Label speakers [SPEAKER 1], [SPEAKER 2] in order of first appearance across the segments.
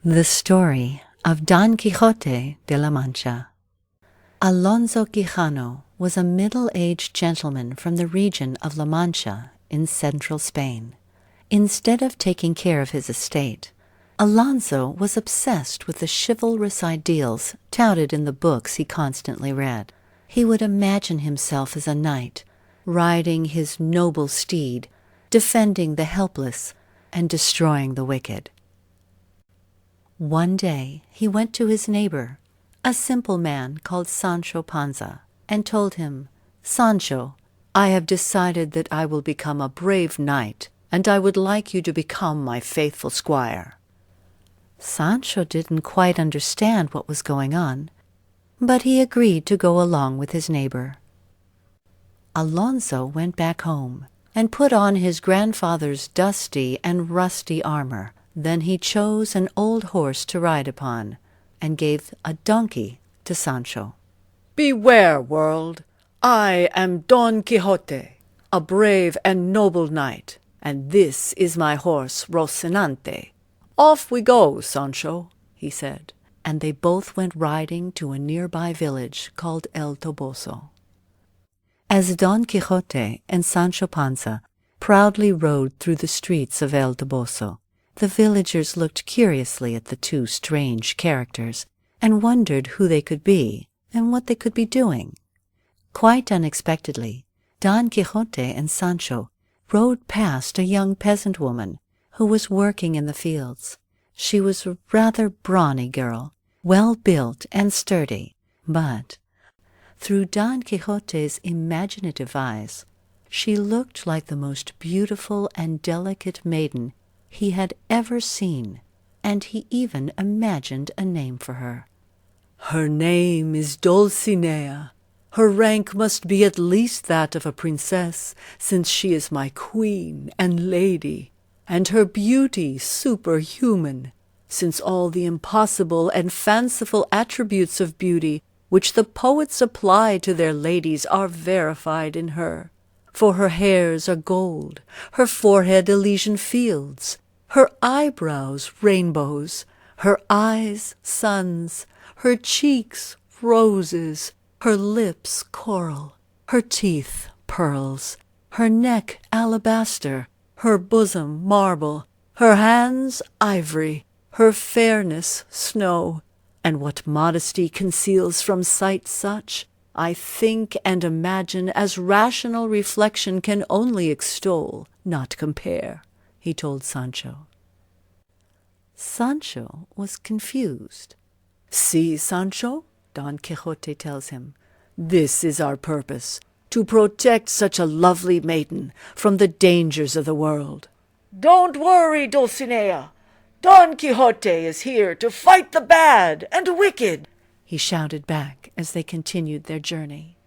[SPEAKER 1] The Story of Don Quixote de la Mancha. Alonso Quijano was a middle-aged gentleman from the region of La Mancha in central Spain. Instead of taking care of his estate, Alonso was obsessed with the chivalrous ideals touted in the books he constantly read. He would imagine himself as a knight, riding his noble steed, defending the helpless, and destroying the wicked. One day he went to his neighbor, a simple man called Sancho Panza, and told him, "Sancho, I have decided that I will become a brave knight, and I would like you to become my faithful squire." Sancho didn't quite understand what was going on, but he agreed to go along with his neighbor. Alonso went back home and put on his grandfather's dusty and rusty armor. Then he chose an old horse to ride upon, and gave a donkey to Sancho.
[SPEAKER 2] "Beware, world! I am Don Quixote, a brave and noble knight, and this is my horse Rocinante. Off we go, Sancho," he said, and they both went riding to a nearby village called El Toboso.
[SPEAKER 1] As Don Quixote and Sancho Panza proudly rode through the streets of El Toboso, the villagers looked curiously at the two strange characters and wondered who they could be and what they could be doing. Quite unexpectedly, Don Quixote and Sancho rode past a young peasant woman who was working in the fields. She was a rather brawny girl, well built and sturdy, but through Don Quixote's imaginative eyes, she looked like the most beautiful and delicate maiden he had ever seen, and he even imagined a name for her.
[SPEAKER 2] "Her name is Dulcinea. Her rank must be at least that of a princess, since she is my queen and lady, and her beauty superhuman, since all the impossible and fanciful attributes of beauty which the poets apply to their ladies are verified in her. For her hairs are gold, her forehead Elysian fields, her eyebrows rainbows, her eyes suns, her cheeks roses, her lips coral, her teeth pearls, her neck alabaster, her bosom marble, her hands ivory, her fairness snow. And what modesty conceals from sight such, I think and imagine as rational reflection can only extol, not compare," he told Sancho. Sancho was confused. "See, Sancho," Don Quixote tells him, "this is our purpose, to protect such a lovely maiden from the dangers of the world." "Don't worry, Dulcinea. Don Quixote is here to fight the bad and wicked," he shouted back as they continued their journey.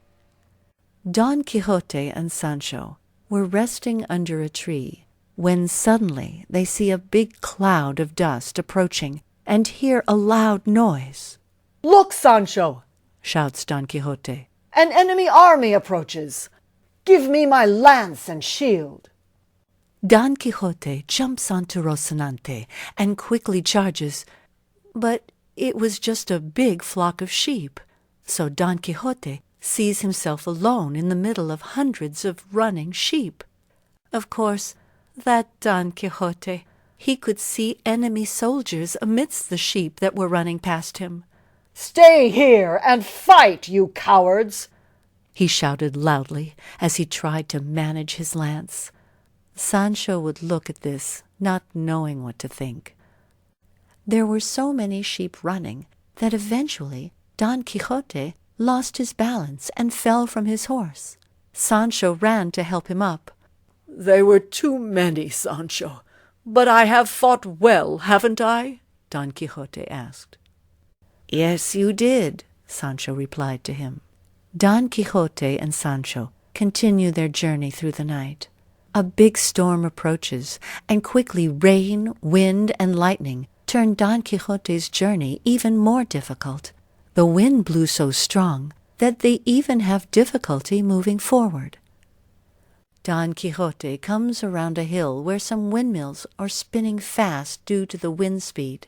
[SPEAKER 1] Don Quixote and Sancho were resting under a tree when suddenly they see a big cloud of dust approaching and hear a loud noise.
[SPEAKER 2] "Look, Sancho!" shouts Don Quixote. "An enemy army approaches. Give me my lance and shield."
[SPEAKER 1] Don Quixote jumps onto Rocinante and quickly charges, but it was just a big flock of sheep, so Don Quixote sees himself alone in the middle of hundreds of running sheep. Of course, that Don Quixote, he could see enemy soldiers amidst the sheep that were running past him.
[SPEAKER 2] "Stay here and fight, you cowards!"
[SPEAKER 1] he shouted loudly as he tried to manage his lance. Sancho would look at this, not knowing what to think. There were so many sheep running that eventually Don Quixote lost his balance and fell from his horse. Sancho ran to help him up.
[SPEAKER 2] "They were too many, Sancho, but I have fought well, haven't I?" Don Quixote asked.
[SPEAKER 1] "Yes, you did," Sancho replied to him. Don Quixote and Sancho continue their journey through the night. A big storm approaches, and quickly rain, wind, and lightning turn Don Quixote's journey even more difficult. The wind blew so strong that they even have difficulty moving forward. Don Quixote comes around a hill where some windmills are spinning fast due to the wind speed.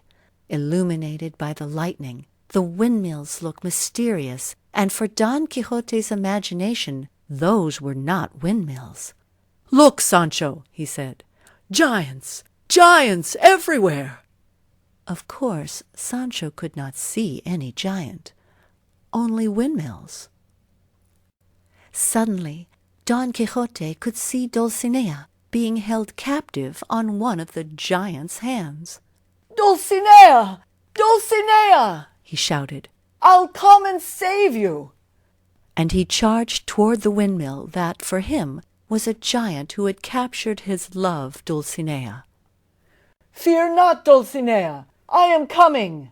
[SPEAKER 1] Illuminated by the lightning, the windmills look mysterious, and for Don Quixote's imagination, those were not windmills.
[SPEAKER 2] "Look, Sancho," he said, "giants, giants everywhere!"
[SPEAKER 1] Of course, Sancho could not see any giant, only windmills. Suddenly, Don Quixote could see Dulcinea being held captive on one of the giant's hands.
[SPEAKER 2] "Dulcinea! Dulcinea!" he shouted. "I'll come and save you!"
[SPEAKER 1] And he charged toward the windmill that, for him, was a giant who had captured his love, Dulcinea.
[SPEAKER 2] "Fear not, Dulcinea! I am coming!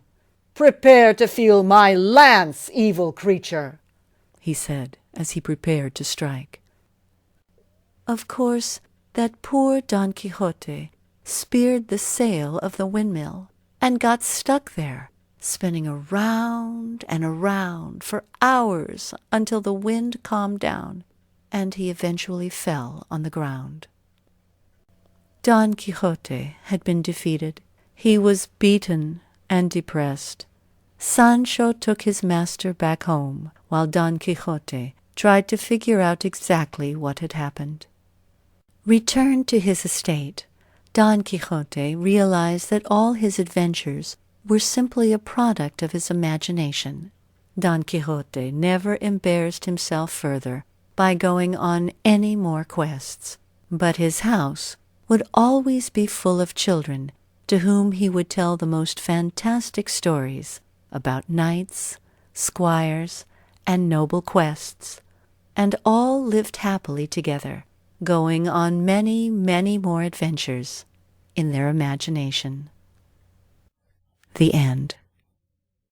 [SPEAKER 2] Prepare to feel my lance, evil creature!" he said as he prepared to strike.
[SPEAKER 1] Of course, that poor Don Quixote speared the sail of the windmill and got stuck there, spinning around and around for hours until the wind calmed down and he eventually fell on the ground. Don Quixote had been defeated. He was beaten and depressed. Sancho took his master back home, while Don Quixote tried to figure out exactly what had happened. Returned to his estate, Don Quixote realized that all his adventures were simply a product of his imagination. Don Quixote never embarrassed himself further by going on any more quests, but his house would always be full of children to whom he would tell the most fantastic stories about knights, squires, and noble quests, and all lived happily together, going on many, many more adventures in their imagination. The end.